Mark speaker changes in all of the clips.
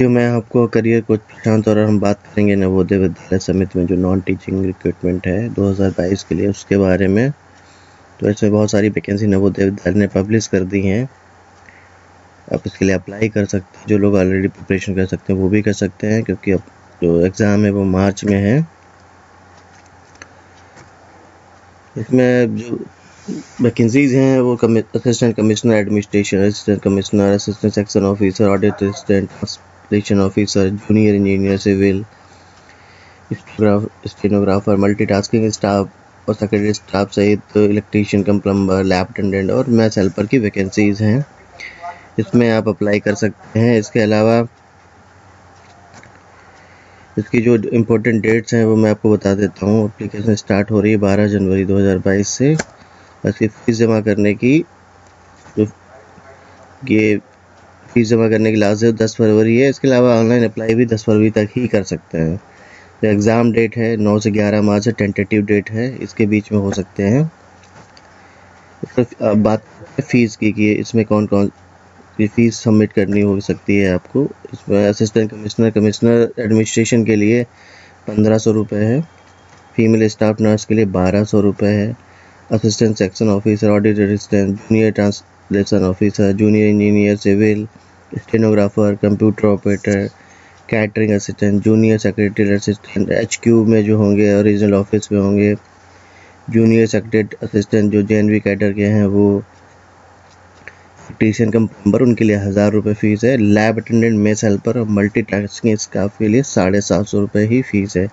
Speaker 1: Video में आपको career coach प्रशांत और हम बात करेंगे नवोदय विद्यालय समिति में जो नॉन टीचिंग रिक्रूटमेंट है 2022 के लिए उसके बारे में। तो इसमें बहुत सारी वैकेंसी नवोदय विद्यालय ने पब्लिश कर दी हैं। आप इसके लिए अप्लाई कर सकते हैं। जो लोग ऑलरेडी प्रिपरेशन कर सकते हैं वो भी कर सकते हैं, क्योंकि अब जो एग्ज़ाम है वो मार्च में है। इसमें जो वैकेंसीज हैं वो assistant commissioner administration, assistant commissioner, assistant section officer, audit assistant, translation officer, junior engineer civil, stenographer, multitasking staff और सेक्रेटरी स्टाफ सहित electrician cum plumber, lab attendant और मैथ्स हेल्पर की वैकेंसीज हैं। इसमें आप अप्लाई कर सकते हैं। इसके अलावा इसकी जो इम्पोर्टेंट डेट्स हैं वो मैं आपको बता देता हूँ। एप्लीकेशन स्टार्ट हो रही है 12 जनवरी 2022 से। इसकी फ़ीस जमा करने की जो ये फीस जमा करने की लास्ट डेट 10 फरवरी है। इसके अलावा ऑनलाइन अप्लाई भी 10 फरवरी तक ही कर सकते हैं। जो एग्ज़ाम डेट है 9 से 11 मार्च है, टेंटेटिव डेट है, इसके बीच में हो सकते हैं। अब बात फ़ीस की कि इसमें कौन कौन सी फ़ीस सबमिट करनी हो सकती है आपको। इसमें असिस्टेंट कमिश्नर एडमिनिस्ट्रेशन के लिए 1500 रुपये है। फीमेल स्टाफ नर्स के लिए 1200 रुपये है। Assistant section officer, audit assistant, junior translation officer, junior engineer civil, stenographer, computer operator, catering assistant, junior secretary assistant HQ में जो होंगे और रीजनल ऑफिस में होंगे, जूनियर सेक्रेटरी असिस्टेंट जो JNV कैडर के हैं वो, इलेक्ट्रीशियन कम प्लम्बर उनके लिए 1000 रुपये फ़ीस है। लैब अटेंडेंट, मेस हेल्पर और मल्टीटास्किंग स्टाफ के लिए 750 रुपये ही फ़ीस है।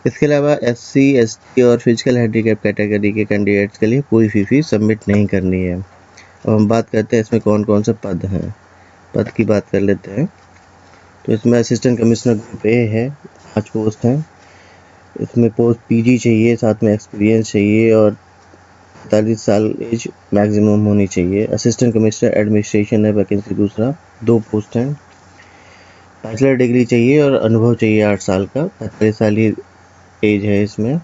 Speaker 1: इसके अलावा SC ST और फिजिकल हैंडीकैप कैटेगरी के कैंडिडेट्स के लिए कोई फीस सबमिट नहीं करनी है। अब हम बात करते हैं इसमें कौन कौन से पद हैं। पद की बात कर लेते हैं। तो इसमें असिस्टेंट कमिश्नर ग्रुप A है, 5 पोस्ट हैं। इसमें पोस्ट PG चाहिए, साथ में एक्सपीरियंस चाहिए और 45 साल एज मैक्सिमम होनी चाहिए। असिस्टेंट कमिश्नर एडमिनिस्ट्रेशन है वैकेंसी दूसरा, 2 पोस्ट हैं। बैचलर डिग्री चाहिए और अनुभव चाहिए 8 साल का, 45 साल ही एज है इसमें।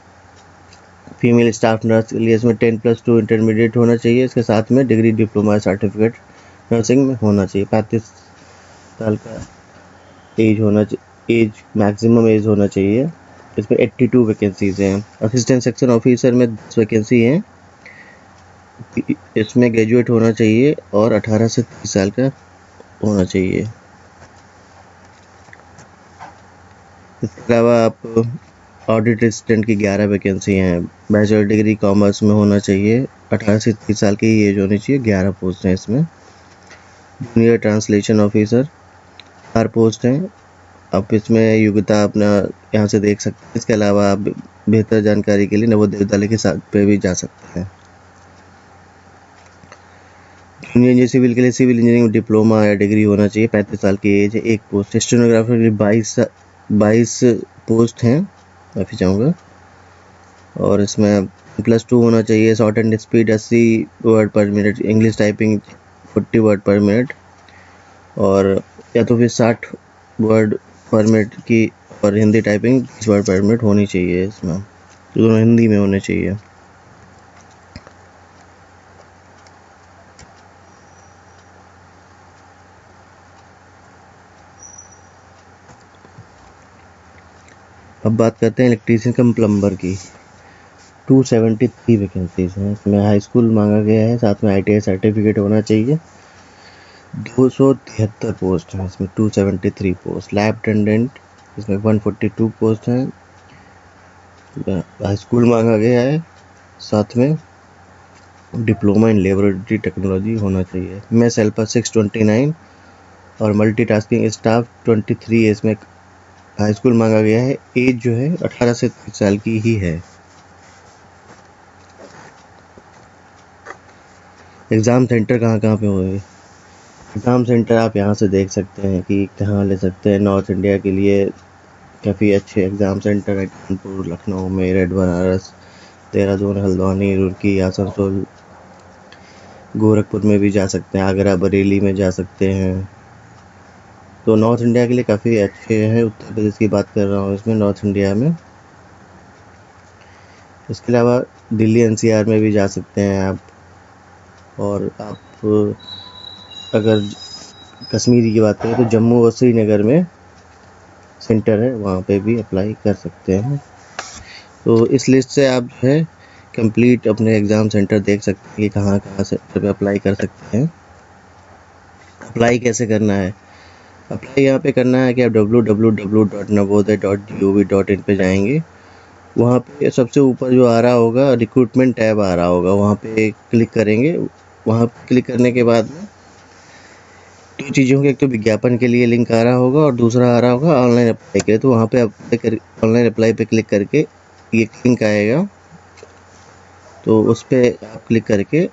Speaker 1: फीमेल स्टाफ नर्स के लिए इसमें 10+2 इंटरमीडिएट होना चाहिए। इसके साथ में डिग्री, डिप्लोमा, सर्टिफिकेट नर्सिंग में होना चाहिए। 35 साल का एज होना चाहिए, एज मैक्सिमम एज होना चाहिए। इसमें 82 वैकेंसीज हैं। असिस्टेंट सेक्शन ऑफिसर में 10 वैकेंसी हैं। इसमें ग्रेजुएट होना चाहिए और 18 से 30 साल का होना चाहिए। इसके अलावा आप ऑडिट असिस्टेंट की 11 वैकेंसी हैं। बैचलर डिग्री कॉमर्स में होना चाहिए, 18 से 30 साल की एज होनी चाहिए। 11 पोस्ट हैं इसमें। जूनियर ट्रांसलेशन ऑफिसर 4 पोस्ट हैं। आप इसमें योग्यता अपना यहाँ से देख सकते हैं। इसके अलावा आप बेहतर जानकारी के लिए नवोदय विद्यालय के साथ पे भी जा सकते हैं। जूनियर इंजीनियर सिविल के लिए सिविल इंजीनियरिंग में डिप्लोमा या डिग्री होना चाहिए, 35 साल की एज है। 1 पोस्ट। स्टेनोग्राफर के लिए 22 पोस्ट हैं, माफ़ी चाहूँगा। और इसमें +2 होना चाहिए। शॉर्ट एंड स्पीड 80 वर्ड पर मिनट, इंग्लिश टाइपिंग 40 वर्ड पर मिनट, और या तो फिर 60 वर्ड पर मिनट की, और हिंदी टाइपिंग 20 वर्ड पर मिनट होनी चाहिए। इसमें दोनों हिंदी में होने चाहिए। अब बात करते हैं इलेक्ट्रीशियन कम प्लम्बर की। 273 वैकेंसीज हैं। इसमें हाई स्कूल मांगा गया है, साथ में ITI सर्टिफिकेट होना चाहिए। 273 पोस्ट हैं इसमें, 273 पोस्ट। लैब अटेंडेंट इसमें 142 पोस्ट हैं। हाई स्कूल मांगा गया है, साथ में डिप्लोमा इन लेबोरेटरी टेक्नोलॉजी होना चाहिए। मेस हेल्पर 629 और मल्टीटास्किंग स्टाफ 23 है। इसमें हाई स्कूल मांगा गया है। एज जो है 18 से 30 साल की ही है। एग्ज़ाम सेंटर कहाँ कहाँ पे होंगे। एग्ज़ाम सेंटर आप यहाँ से देख सकते हैं कि कहाँ ले सकते हैं। नॉर्थ इंडिया के लिए काफ़ी अच्छे एग्ज़ाम सेंटर है। कानपुर, लखनऊ, मेरठ, बनारस, देहरादून, हल्द्वानी, रुड़की, आसनसोल, गोरखपुर में भी जा सकते हैं, आगरा, बरेली में जा सकते हैं। तो नॉर्थ इंडिया के लिए काफ़ी अच्छे हैं। उत्तर प्रदेश की बात कर रहा हूँ इसमें, नॉर्थ इंडिया में। इसके अलावा दिल्ली NCR में भी जा सकते हैं आप। और आप अगर कश्मीरी की बात करें तो जम्मू और श्रीनगर में सेंटर है, वहाँ पे भी अप्लाई कर सकते हैं। तो इस लिस्ट से आप जो है कंप्लीट अपने एग्ज़ाम सेंटर देख सकते हैं कि कहाँ कहाँ सेंटर पे अप्लाई कर सकते हैं। अप्लाई कैसे करना है? अप्लाई यहाँ पे करना है कि आप www.navodaya.gov.in पे जाएंगे। वहाँ पे सबसे ऊपर जो आ रहा होगा रिक्रूटमेंट टैब आ रहा होगा, वहाँ पे क्लिक करेंगे। वहाँ पे क्लिक करने के बाद में दो चीज़ों के, एक तो विज्ञापन के लिए लिंक आ रहा होगा और दूसरा आ रहा होगा ऑनलाइन अप्लाई के लिए। तो वहाँ पे ऑनलाइन अप्लाई पे क्लिक करके ये लिंक आएगा, तो उस पर आप क्लिक करके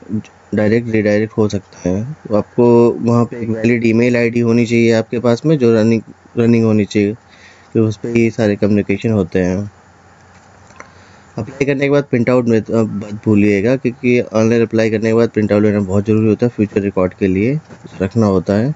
Speaker 1: डायरेक्ट रिडायरेक्ट हो सकते हैं। तो आपको वहाँ पे एक वैलिड ईमेल आईडी होनी चाहिए आपके पास में, जो रनिंग होनी चाहिए, तो उस पर ये सारे कम्युनिकेशन होते हैं। अप्लाई करने के बाद प्रिंट आउट में मत भूलिएगा, क्योंकि ऑनलाइन अप्लाई करने के बाद प्रिंट आउट लेना बहुत ज़रूरी होता है, फ्यूचर रिकॉर्ड के लिए रखना होता है।